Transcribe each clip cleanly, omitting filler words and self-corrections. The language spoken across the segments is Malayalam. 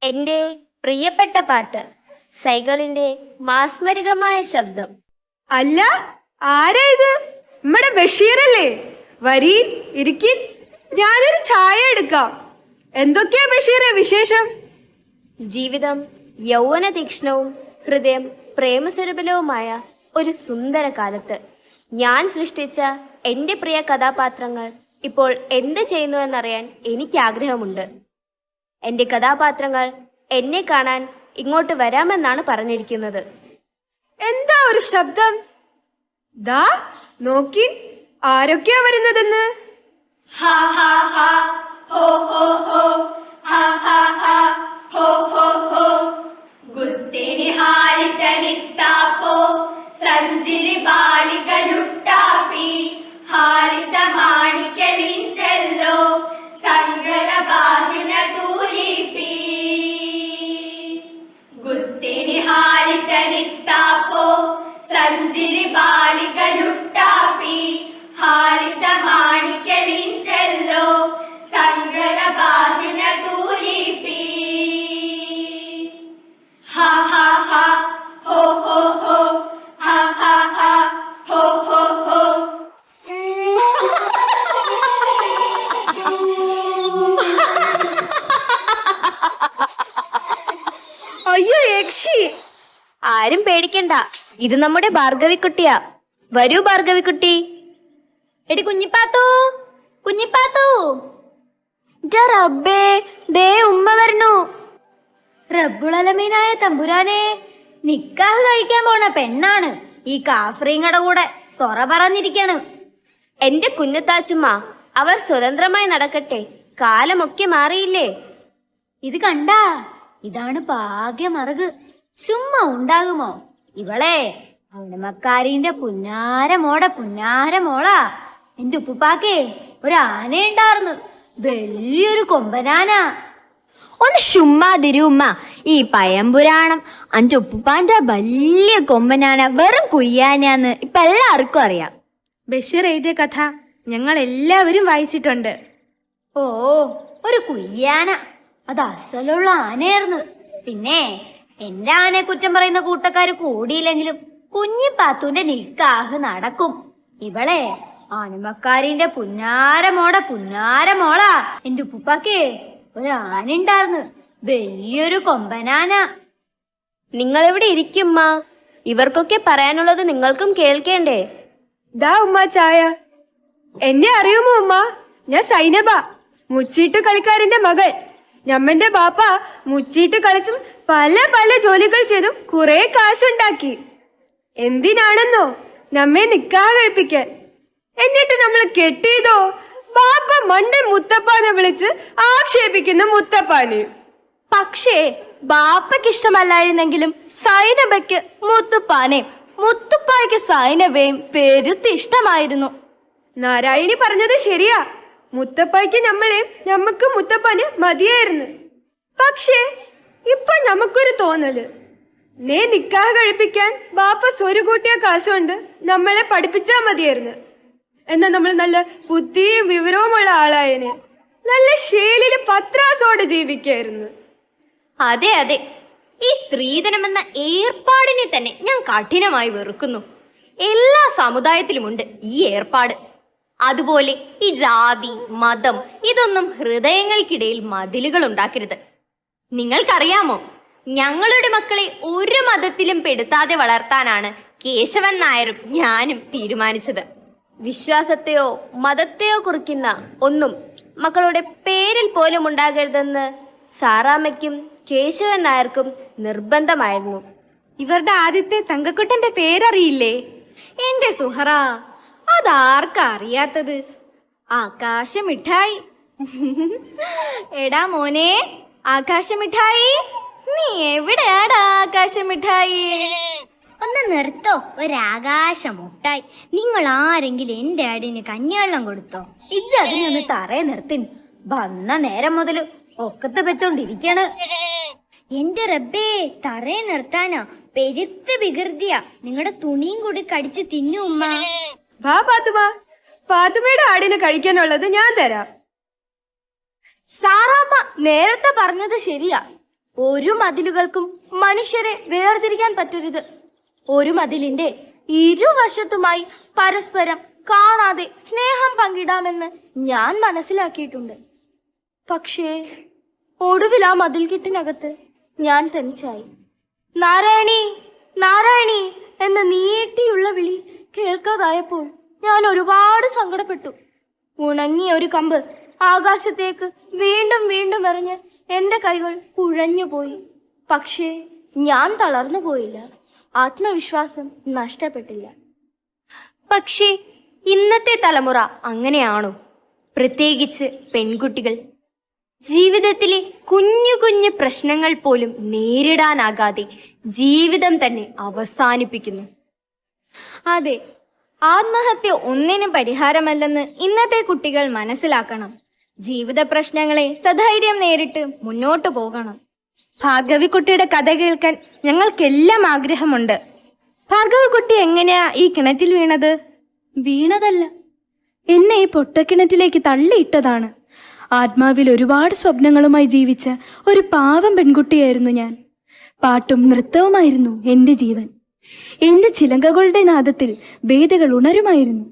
എന്റെ പ്രിയപ്പെട്ട പാട്ട്, സൈകളിന്റെ മാസ്മരികമായ ശബ്ദം. അല്ല, ആരാ ഇത്? നമ്മുടെ ബഷീറല്ലേ? വരീൻ, ഇരിക്കിൻ, ഞാനൊരു ചായ എടുക്കാം. എന്തൊക്കെയാ ബഷീറെ വിശേഷം? ജീവിതം യൗവന തീക്ഷ്ണവും ഹൃദയം പ്രേമസ്വരൂപലവുമായ ഒരു സുന്ദര കാലത്ത് ഞാൻ സൃഷ്ടിച്ച എൻ്റെ പ്രിയ കഥാപാത്രങ്ങൾ ഇപ്പോൾ എന്ത് ചെയ്യുന്നുവെന്നറിയാൻ എനിക്ക് ആഗ്രഹമുണ്ട്. എൻ്റെ കഥാപാത്രങ്ങൾ എന്നെ കാണാൻ ഇങ്ങോട്ട് വരാമെന്നാണ് പറഞ്ഞിരിക്കുന്നത്. എന്താ ഒരു ശബ്ദം? ദാ നോക്കി, ആരൊക്കെയാ വരുന്നതെന്ന്. Ha ha ha, ho ho ho, ha ha ha, ho ho ho. Guttini halitalittapo, sanjiri balikaluttapi, halita manikkalincello, sangara bahina tulipi. Guttini halitalittapo, sanjiri balikaluttapi, halita manikkalincello, sangara bahina tulipi. Ha ha ha, ho ho ho, ha ha ha, ho ho ho. അയ്യോ യക്ഷി! ആരും പേടിക്കണ്ട, ഇത് നമ്മുടെ ഭാർഗവിക്കുട്ടിയാ. വരൂ ഭാർഗവിക്കുട്ടി. എടി കുഞ്ഞിപ്പാത്തു, കുഞ്ഞിപ്പാത്തു! റബ്ബേ, ദേ ഉമ്മ വരണു. റബ്ബുളലമീനായ തമ്പുരാനെ, നിക്കാഹ് കഴിക്കാൻ പോണ പെണ്ണാണ് ഈ കാഫ്രീങ്ങടെ കൂടെ സൊറ പറഞ്ഞിരിക്കാണ്. എന്റെ കുഞ്ഞത്താച്ചുമ്മ, അവർ സ്വതന്ത്രമായി നടക്കട്ടെ, കാലമൊക്കെ മാറിയില്ലേ. ഇത് കണ്ടാ, ഇതാണ് ഭാഗ്യമറുക്. ചുമ്മാ ഉണ്ടാകുമോ? ഇവളെ അവിടമക്കാരിന്റെ പുന്നാരമോളാ. എന്റെ ഉപ്പുപ്പാക്കേ ഒരു ആനയുണ്ടായിരുന്നു, വലിയൊരു കൊമ്പനാന. ഒന്ന് ചുമ്മാതിരുമ്മ, ഈ പയമ്പുരാണം അന്റെ ഉപ്പുപ്പാന്റെ വലിയ കൊമ്പനാന വെറും കുയ്യാനാന്ന് ഇപ്പൊ എല്ലാവർക്കും അറിയാം. ബഷീർ എഴുതിയ കഥ ഞങ്ങൾ എല്ലാവരും വായിച്ചിട്ടുണ്ട്. ഓ, ഒരു കുയ്യാന, അത് അസലുള്ള ആനയായിരുന്നു. പിന്നെ എന്റെ ആനയെ കുറ്റം പറയുന്ന കൂട്ടക്കാര് കൂടിയില്ലെങ്കിലും കുഞ്ഞിപ്പാത്തുവിന്റെ നിക്കാഹ് നടക്കും. ഇവളെ ആണിമക്കാരിന്റെ പുന്നാരമോളാ. എന്റെ ഉപ്പുപ്പാക്കേ ഒരു ആന ഉണ്ടായിരുന്നു, വലിയൊരു കൊമ്പനാന. നിങ്ങളിവിടെ ഇരിക്കുമ്മ, ഇവർക്കൊക്കെ പറയാനുള്ളത് നിങ്ങൾക്കും കേൾക്കേണ്ടേ. ദാ ഉമ്മ ചായ. എന്നെ അറിയുമോ ഉമ്മ? ഞാൻ സൈനബ, മുച്ചീട്ട് കളിക്കാരന്റെ മകൾ. ഞമ്മന്റെ ബാപ്പ മുച്ചീട്ട് കളിച്ചും പല പല ജോലികൾ ചെയ്തും കുറെ കാശുണ്ടാക്കി. എന്തിനാണെന്നോ? നമ്മെ നിക്കാഹ് കഴിപ്പിക്കാൻ. എന്നിട്ട് നമ്മൾ കെട്ടിയതോ ബാപ്പ മണ്ടൻ മുത്തപ്പാനെ വിളിച്ച് ആക്ഷേപിക്കുന്ന മുത്തപ്പാന്. പക്ഷേ ബാപ്പയ്ക്ക് ഇഷ്ടമല്ലായിരുന്നെങ്കിലും സൈനബയ്ക്ക് മുത്തുപ്പാനെയും മുത്തുപ്പായ്ക്ക് സൈനബയും പെരുത്ത് ഇഷ്ടമായിരുന്നു. നാരായണി പറഞ്ഞത് ശരിയാ. മുത്തപ്പായ്ക്ക് നമ്മളെയും നമുക്ക് മുത്തപ്പാന് മതിയായിരുന്നു. പക്ഷേ ഇപ്പൊ നമുക്കൊരു തോന്നല്, നേ നിക്കാഹ് കഴിപ്പിക്കാൻ ബാപ്പ സ്വരുകൂട്ടിയ കാശുകൊണ്ട് നമ്മളെ പഠിപ്പിച്ചാ മതിയായിരുന്നു. എന്നാ നമ്മൾ നല്ല ബുദ്ധിയും വിവരവുമുള്ള ആളായനെ, നല്ല ശേലില് പത്രാസോടെ ജീവിക്കായിരുന്നു. അതെ അതെ, ഈ സ്ത്രീധനമെന്ന ഏർപ്പാടിനെ തന്നെ ഞാൻ കഠിനമായി വെറുക്കുന്നു. എല്ലാ സമുദായത്തിലുമുണ്ട് ഈ ഏർപ്പാട്. അതുപോലെ ഈ ജാതി മതം ഇതൊന്നും ഹൃദയങ്ങൾക്കിടയിൽ മതിലുകൾ ഉണ്ടാക്കരുത്. നിങ്ങൾക്കറിയാമോ, ഞങ്ങളുടെ മക്കളെ ഒരു മതത്തിലും പെടുത്താതെ വളർത്താനാണ് കേശവൻ നായരും ഞാനും തീരുമാനിച്ചത്. വിശ്വാസത്തെയോ മതത്തെയോ കുറിക്കുന്ന ഒന്നും മക്കളുടെ പേരിൽ പോലും ഉണ്ടാകരുതെന്ന് സാറാമ്മയ്ക്കും കേശവൻ നായർക്കും നിർബന്ധമായിരുന്നു. ഇവരുടെ ആദ്യത്തെ തങ്കക്കുട്ടന്റെ പേരറിയില്ലേ? എന്റെ സുഹറ, അതാർക്കാ അറിയാത്തത്? ആകാശമിഠായി. എടാ മോനെ ആകാശമിഠായി, നീ എവിടെയാടാ ആകാശമിഠായി? ഒന്ന് നിർത്തോ, ഒരാകാശമുട്ടായി. നിങ്ങൾ ആരെങ്കിലും എന്റെ ആടിന് കഞ്ഞിവെള്ളം കൊടുത്തോ? ഇജ്ജ് അതിനൊന്ന് തറയെ നിർത്തിൻ. വന്ന നേരം മുതല് ഒക്കത്ത് വെച്ചോണ്ടിരിക്കാണ്. എന്റെ റബ്ബേ, തറയെ നിർത്താനോ? പെരുത്ത് വികൃതിയ. നിങ്ങളുടെ തുണിയും കൂടി കടിച്ച് തിന്നു ഉമ്മ. വാ പാത്തുമ, പാത്തുമയുടെ ആടിന് കഴിക്കാനുള്ളത് ഞാൻ തരാം. സാറാമ്മ നേരത്തെ പറഞ്ഞത് ശരിയാ. ഒരു മതിലുകൾക്കും മനുഷ്യരെ വേർതിരിക്കാൻ പറ്റരുത്. ഒരു മതിലിന്റെ ഇരുവശത്തുമായി പരസ്പരം കാണാതെ സ്നേഹം പങ്കിടാമെന്ന് ഞാൻ മനസ്സിലാക്കിയിട്ടുണ്ട്. പക്ഷേ ഒടുവിൽ ആ മതിൽക്കെട്ടിനകത്ത് ഞാൻ തനിച്ചായി. നാരായണി, നാരായണി എന്ന നീട്ടിയുള്ള വിളി കേൾക്കാതായപ്പോൾ ഞാൻ ഒരുപാട് സങ്കടപ്പെട്ടു. ഉണങ്ങിയ ഒരു കമ്പ് ആകാശത്തേക്ക് വീണ്ടും വീണ്ടും എറിഞ്ഞ് എന്റെ കൈകൾ കുഴഞ്ഞുപോയി. പക്ഷേ ഞാൻ തളർന്നു പോയില്ല. ആത്മവിശ്വാസം നഷ്ടപ്പെട്ടില്ല. പക്ഷേ ഇന്നത്തെ തലമുറ അങ്ങനെയാണോ? പ്രത്യേകിച്ച് പെൺകുട്ടികൾ ജീവിതത്തിലെ കുഞ്ഞു കുഞ്ഞു പ്രശ്നങ്ങൾ പോലും നേരിടാനാകാതെ ജീവിതം തന്നെ അവസാനിപ്പിക്കുന്നു. അതെ, ആത്മഹത്യ ഒന്നിനും പരിഹാരമല്ലെന്ന് ഇന്നത്തെ കുട്ടികൾ മനസ്സിലാക്കണം. ജീവിത പ്രശ്നങ്ങളെ സധൈര്യം നേരിട്ട് മുന്നോട്ടു പോകണം. ഭാർഗവിക്കുട്ടിയുടെ കഥ കേൾക്കാൻ ഞങ്ങൾക്കെല്ലാം ആഗ്രഹമുണ്ട്. ഭാർഗവിക്കുട്ടി എങ്ങനെയാ ഈ കിണറ്റിൽ വീണത്? വീണതല്ല, എന്നെ ഈ പൊട്ടക്കിണറ്റിലേക്ക് തള്ളിയിട്ടതാണ്. ആത്മാവിൽ ഒരുപാട് സ്വപ്നങ്ങളുമായി ജീവിച്ച ഒരു പാവം പെൺകുട്ടിയായിരുന്നു ഞാൻ. പാട്ടും നൃത്തവുമായിരുന്നു എൻ്റെ ജീവൻ. എൻ്റെ ചിലങ്കകളുടെ നാദത്തിൽ വേദികൾ ഉണരുമായിരുന്നു.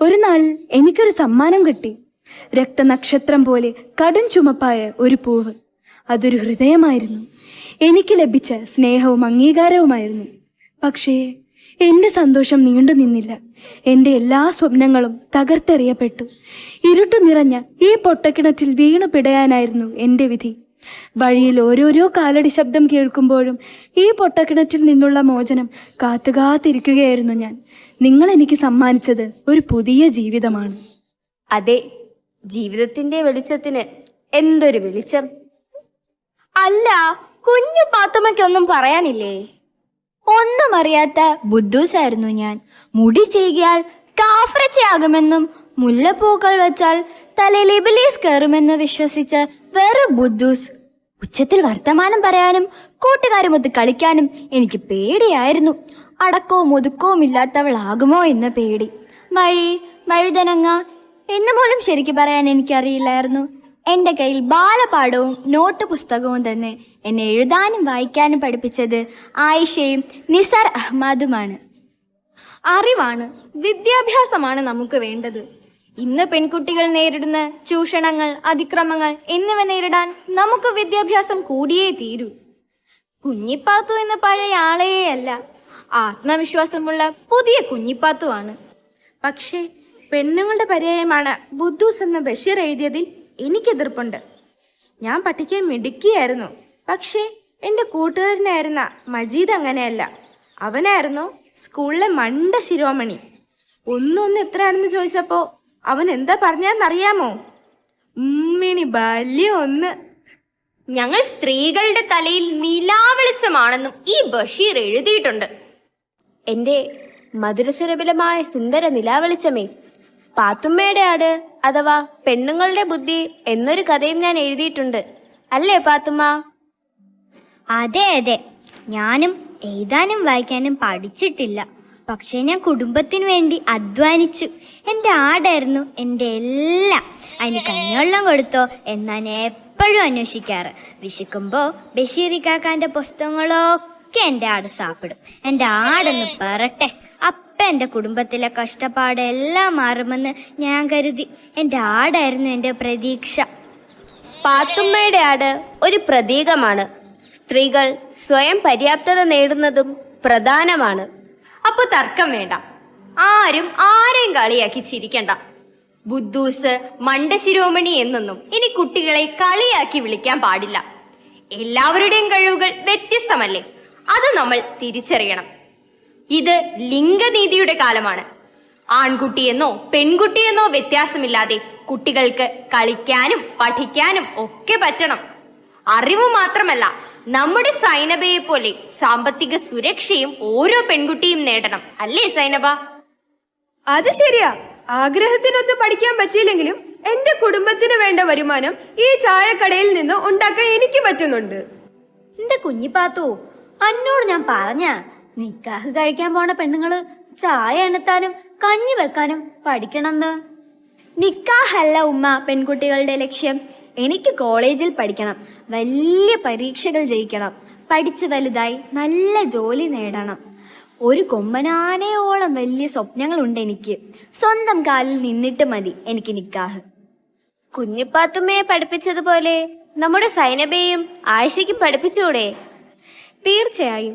ഒരു നാൾ എനിക്കൊരു സമ്മാനം കിട്ടി. രക്തനക്ഷത്രം പോലെ കടും ചുമപ്പായ ഒരു പൂവ്. അതൊരു ഹൃദയമായിരുന്നു. എനിക്ക് ലഭിച്ച സ്നേഹവും അംഗീകാരവുമായിരുന്നു. പക്ഷേ എൻ്റെ സന്തോഷം നീണ്ടു നിന്നില്ല. എൻ്റെ എല്ലാ സ്വപ്നങ്ങളും തകർത്തെറിയപ്പെട്ടു. ഇരുട്ടു നിറഞ്ഞ ഈ പൊട്ടക്കിണറ്റിൽ വീണു പിടയാനായിരുന്നു എൻ്റെ വിധി. വഴിയിൽ ഓരോരോ കാലടി ശബ്ദം കേൾക്കുമ്പോഴും ഈ പൊട്ടക്കിണറ്റിൽ നിന്നുള്ള മോചനം കാത്തുകാത്തിരിക്കുകയായിരുന്നു ഞാൻ. നിങ്ങൾ എനിക്ക് സമ്മാനിച്ചത് ഒരു പുതിയ ജീവിതമാണ്. അതെ, ജീവിതത്തിന്റെ വെളിച്ചത്തിന് എന്തൊരു വെളിച്ചം! അല്ല, കുഞ്ഞു പാത്തുമ്മയ്ക്കൊന്നും പറയാനില്ലേ? ഒന്നും അറിയാത്ത ബുദ്ധൂസായിരുന്നു ഞാൻ. മുടി ചെയ്യിയാൽ കാഫ്രച്ചയാകുമെന്നും മുല്ലപ്പൂക്കൾ വെച്ചാൽ തലയിൽ ഇബിലീസ് കയറുമെന്ന് വിശ്വസിച്ച വെറും ബുദ്ധൂസ്. ഉച്ചത്തിൽ വർത്തമാനം പറയാനും കൂട്ടുകാരുമൊത്ത് കളിക്കാനും എനിക്ക് പേടിയായിരുന്നു. അടക്കവും ഒതുക്കവും ഇല്ലാത്തവളാകുമോ എന്ന പേടി. വഴുതനങ്ങ എന്ന് പോലും ശരിക്കും പറയാൻ എനിക്കറിയില്ലായിരുന്നു. എൻ്റെ കയ്യിൽ ബാലപാഠവും നോട്ട് പുസ്തകവും തന്നെ എന്നെ എഴുതാനും വായിക്കാനും പഠിപ്പിച്ചത് ആയിഷയും നിസാർ അഹമ്മദുമാണ്. അറിവാണ്, വിദ്യാഭ്യാസമാണ് നമുക്ക് വേണ്ടത്. ഇന്ന് പെൺകുട്ടികൾ നേരിടുന്ന ചൂഷണങ്ങൾ, അതിക്രമങ്ങൾ എന്നിവ നേരിടാൻ നമുക്ക് വിദ്യാഭ്യാസം കൂടിയേ തീരൂ. കുഞ്ഞിപ്പാത്തു എന്ന പഴയ ആളെയല്ല, ആത്മവിശ്വാസമുള്ള പുതിയ കുഞ്ഞിപ്പാത്തുവാണ്. പക്ഷേ പെണ്ണുങ്ങളുടെ പര്യായമാണ് ബുദ്ധൂസ് എന്ന ബഷീർ എഴുതിയതിൽ എനിക്കെതിർപ്പുണ്ട്. ഞാൻ പഠിക്കാൻ മിടുക്കിയായിരുന്നു. പക്ഷേ എൻ്റെ കൂട്ടുകാരനായിരുന്ന മജീദ് അങ്ങനെയല്ല. അവനായിരുന്നു സ്കൂളിലെ മണ്ട ശിരോമണി. ഒന്നൊന്ന് എത്രയാണെന്ന് ചോദിച്ചപ്പോൾ അവൻ എന്താ പറഞ്ഞതെന്നറിയാമോ? ഉമ്മിണി ബാല്യ ഒന്ന്. ഞങ്ങൾ സ്ത്രീകളുടെ തലയിൽ നിലാവെളിച്ചമാണെന്നും ഈ ബഷീർ എഴുതിയിട്ടുണ്ട്. എൻ്റെ മധുരസുരഭിലമായ സുന്ദര നിലാവെളിച്ചമേ, പാത്തുമ്മയുടെ ആട് അഥവാ പെണ്ണുങ്ങളുടെ ബുദ്ധി എന്നൊരു കഥയും ഞാൻ എഴുതിയിട്ടുണ്ട്. അല്ലേ പാത്തുമ്മ? അതെ അതെ, ഞാനും എഴുതാനും വായിക്കാനും പഠിച്ചിട്ടില്ല. പക്ഷെ ഞാൻ കുടുംബത്തിന് വേണ്ടി അധ്വാനിച്ചു. എൻ്റെ ആടായിരുന്നു എൻ്റെ എല്ലാം. അതിന് കഞ്ഞിവെള്ളം കൊടുത്തോ എന്നാണ് എപ്പോഴും അന്വേഷിക്കാറ്. വിശക്കുമ്പോൾ ബഷീറിക്കാക്കാൻ്റെ പുസ്തകങ്ങളൊക്കെ എൻ്റെ ആട് സാപ്പിടും. എൻ്റെ ആടൊന്ന് പറട്ടെ, അപ്പം എൻ്റെ കുടുംബത്തിലെ കഷ്ടപ്പാടെല്ലാം മാറുമെന്ന് ഞാൻ കരുതി. എൻ്റെ ആടായിരുന്നു എൻ്റെ പ്രതീക്ഷ. പാത്തുമ്മയുടെ ആട് ഒരു പ്രതീകമാണ്. സ്ത്രീകൾ സ്വയം പര്യാപ്തത നേടുന്നതും പ്രധാനമാണ്. അപ്പൊ തർക്കം വേണ്ട, ആരും ആരെയും കളിയാക്കി ചിരിക്കണ്ട. ബുദ്ധൂസ്, മണ്ടശിരോമണി എന്നൊന്നും ഇനി കുട്ടികളെ കളിയാക്കി വിളിക്കാൻ പാടില്ല. എല്ലാവരുടെയും കഴിവുകൾ വ്യത്യസ്തമല്ലേ, അത് നമ്മൾ തിരിച്ചറിയണം. ഇത് ലിംഗനീതിയുടെ കാലമാണ്. ആൺകുട്ടിയെന്നോ പെൺകുട്ടിയെന്നോ വ്യത്യാസമില്ലാതെ കുട്ടികൾക്ക് കളിക്കാനും പഠിക്കാനും ഒക്കെ പറ്റണം. അറിവ് മാത്രമല്ല, നമ്മുടെ സൈനബയെ പോലെ സാമ്പത്തിക സുരക്ഷയും ഓരോ പെൺകുട്ടിയും നേടണം. അല്ലേ സൈനബ? അത് ശരിയാ. ആഗ്രഹത്തിനൊത്ത് പഠിക്കാൻ പറ്റിയില്ലെങ്കിലും എൻ്റെ കുടുംബത്തിന് വേണ്ട വരുമാനം ഈ ചായക്കടയിൽ നിന്ന് ഉണ്ടാക്കാൻ എനിക്ക് പറ്റുന്നുണ്ട്. എന്റെ കുഞ്ഞിപ്പാത്തു, അന്നോട് ഞാൻ പറഞ്ഞ നിക്കാഹ് കഴിക്കാൻ പോണ പെണ്ണുങ്ങള് ചായ എണ്ണത്താനും കഞ്ഞി വെക്കാനും പഠിക്കണമെന്ന്. നിക്കാഹല്ല ഉമ്മ പെൺകുട്ടികളുടെ ലക്ഷ്യം. എനിക്ക് കോളേജിൽ പഠിക്കണം, വലിയ പരീക്ഷകൾ ജയിക്കണം, പഠിച്ച് വലുതായി നല്ല ജോലി നേടണം. ഒരു കൊമ്പനാനയോളം വലിയ സ്വപ്നങ്ങളുണ്ട് എനിക്ക്. സ്വന്തം കാലിൽ നിന്നിട്ട് മതി എനിക്ക് നിക്കാഹ്. കുഞ്ഞിപ്പാത്തുമ്മയെ പഠിപ്പിച്ചതുപോലെ നമ്മുടെ സൈനബയെയും ആയിഷയ്ക്കും പഠിപ്പിച്ചൂടെ? തീർച്ചയായും.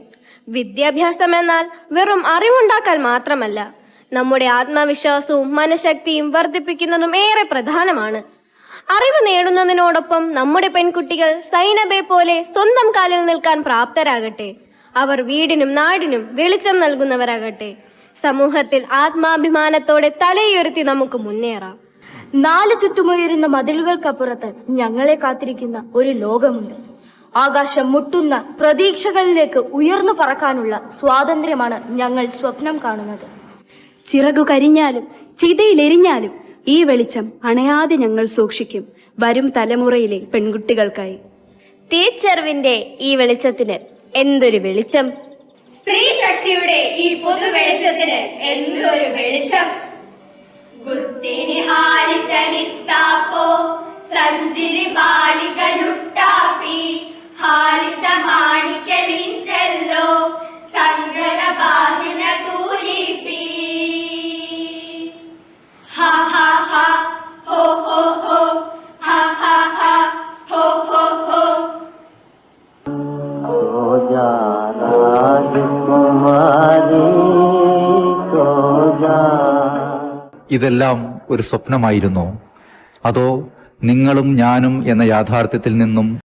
വിദ്യാഭ്യാസം എന്നാൽ വെറും അറിവുണ്ടാക്കാൻ മാത്രമല്ല, നമ്മുടെ ആത്മവിശ്വാസവും മനഃശക്തിയും വർദ്ധിപ്പിക്കുന്നതും ഏറെ പ്രധാനമാണ്. അറിവ് നേടുന്നതിനോടൊപ്പം നമ്മുടെ പെൺകുട്ടികൾ സൈനബയെ പോലെ സ്വന്തം കാലിൽ നിൽക്കാൻ പ്രാപ്തരാകട്ടെ. അവർ വീടിനും നാടിനും വെളിച്ചം നൽകുന്നവരാകട്ടെ. സമൂഹത്തിൽ ആത്മാഭിമാനത്തോടെ തലയുയർത്തി നമുക്ക് മുന്നേറാം. 4 ചുറ്റുമുയരുന്ന മതിലുകൾക്കപ്പുറത്ത് ഞങ്ങളെ കാത്തിരിക്കുന്ന ഒരു ലോകമുണ്ട്. ആകാശം മുട്ടുന്ന പ്രതീക്ഷകളിലേക്ക് ഉയർന്നു പറക്കാനുള്ള സ്വാതന്ത്ര്യമാണ് ഞങ്ങൾ സ്വപ്നം കാണുന്നത്. ചിറകു കരിഞ്ഞാലും ചിതയിലെരിഞ്ഞാലും ഈ വെളിച്ചം അണയാതെ ഞങ്ങൾ സൂക്ഷിക്കും, വരും തലമുറയിലെ പെൺകുട്ടികൾക്കായി. തിരിച്ചറിവിന്റെ ഈ വെളിച്ചത്തിന് എന്തൊരു വെളിച്ചം! സ്ത്രീ ശക്തിയുടെ ഈ പൊതു വെളിച്ചത്തിന് എന്തൊരു വെളിച്ചം! ഗുത്തിനിഹാലിതലിത്താപ്പോ സഞ്ചിരി ബാലികലുട്ടാപ്പി ഹാലിത മാണിക്കലിഞ്ചല്ലോ സങ്കര ബാഹിന തൂലിപ്പി ഹാ ഹാ ഹാ ഹോ ഹോ ഹോ ഹാ ഹാ ഹാ ഹോ ഹോ ഹോ. ഇതെല്ലാം ഒരു സ്വപ്നമായിരുന്നോ? അതോ നിങ്ങളും ഞാനും എന്ന യാഥാർത്ഥ്യത്തിൽ നിന്നും